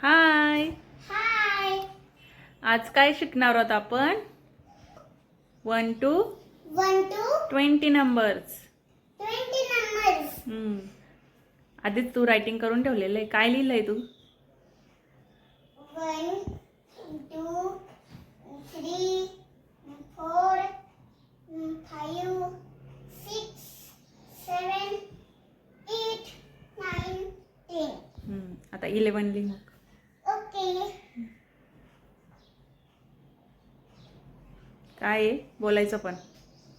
हाय. हाय. आज काय शिकणार आहोत आपण? 1 to 20 नंबर्स. 20 numbers. आधीच तू रायटिंग करून ठेवलेलं आहे. काय लिहिलंय तू? 1, 2, 3, 4, 5, 6, 7, 8, 9, 10. आता 11 लिह मग. ओके. काय आहे बोलायचं पण.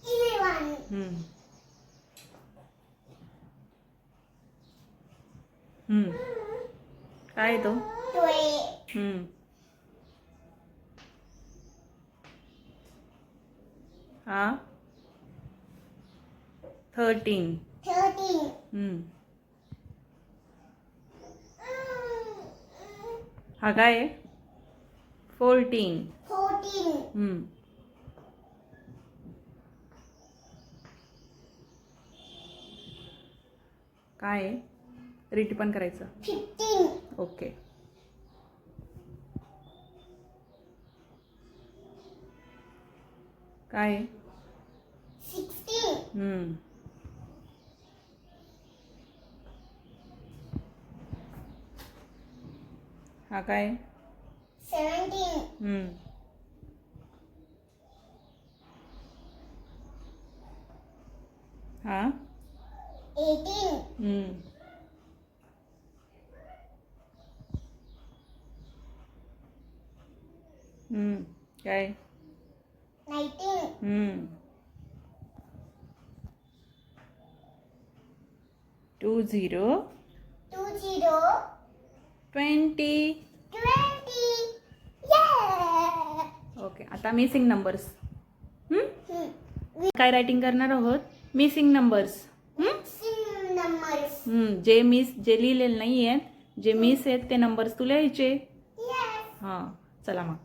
11. काय आहे तो? 12. हा 13. 13. हा काय आहे? 14. 14. काय आहे? रीट पण करायचं. 15. ओके. काय आहे? 16. हा काय आहे? 17. हा 18. काय? 19. 20. 20. 20. 20. Yeah. ओके. आता मिसिंग नंबर्स. काय रायटिंग करणार आहोत? Missing numbers. Missing numbers. जे लिहिलेले नाही आहेत, जे मिस आहेत ते नंबर्स तू लिहायचे. Yes. हां चला मग.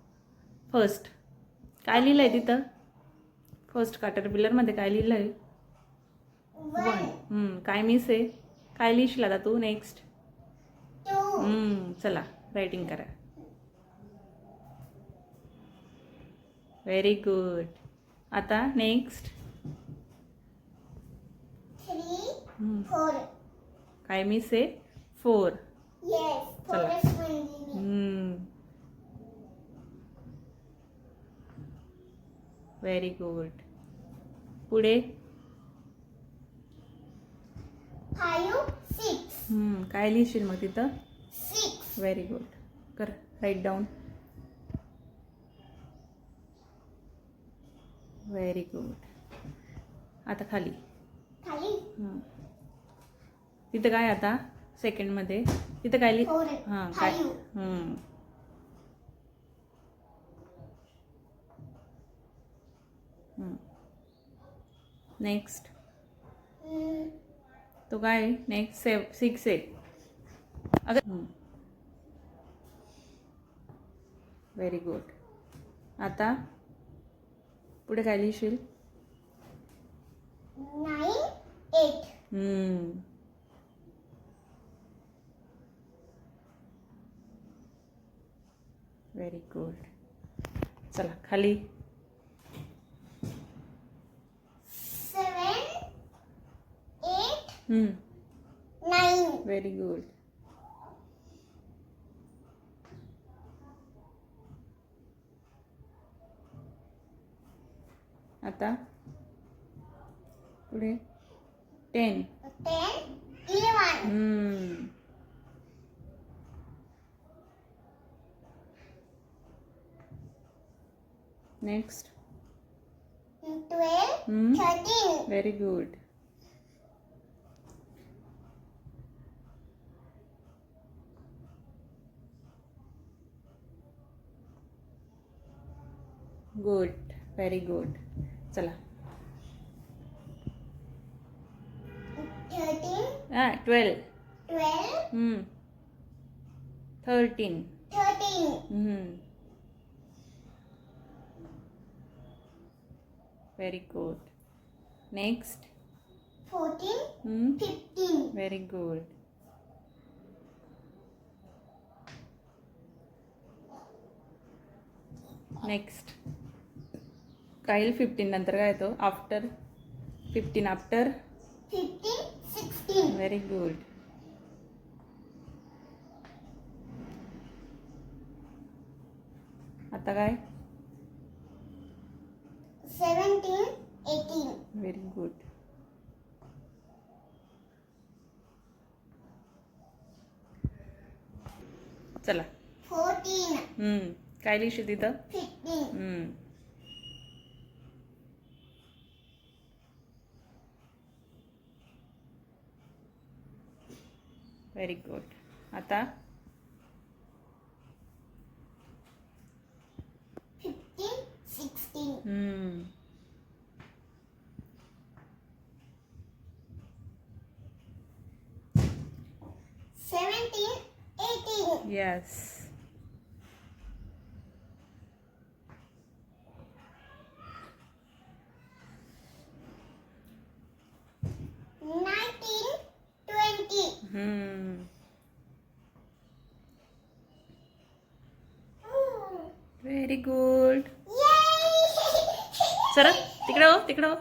फर्स्ट काय लिहिलंय तिथं? फर्स्ट काटरपिलरमध्ये काय लिहिलंय? 1. काय मिस आहे? काय लिहिशील आता तू नेक्स्ट? 2. चला रायटिंग करा. Very good. आता नेक्स्ट 3, 4. काय मिस आहे? 4. Yes. चला. Forest one. Very good. पुढे 5, 6. काय लिहिशील मग तिथं? 6. Very good. कर राईट डाऊन. Very good. आता खाली तिथं काय? आता सेकंडमध्ये तिथं काय लिहि? 4. हां काय? 5. नेक्स्ट तो काय? नेक्स्ट 6 आहे. अगं व्हेरी गुड. आता पुढे काय लिहिशील? 9, 8. Very good. चला खाली 7, 8, 9. Very good. आता पुढे 10. 10, 11. Next 12, 13. Very good. Good. Very good. चला 13, 12. 12, 13. 13. Very good. Next 14, 15. Very good. Next काईल 15 नंतर काय येतो आफ्टर 15 आफ्टर 15, 16. व्हेरी गुड आता काय 17, 18. व्हेरी गुड चला 14, काय लिहिशी तिथं 15. व्हेरी गुड आता 15, 16. 17, 18. Yes 19, 20. Very good Yay! Sir तिकडं हो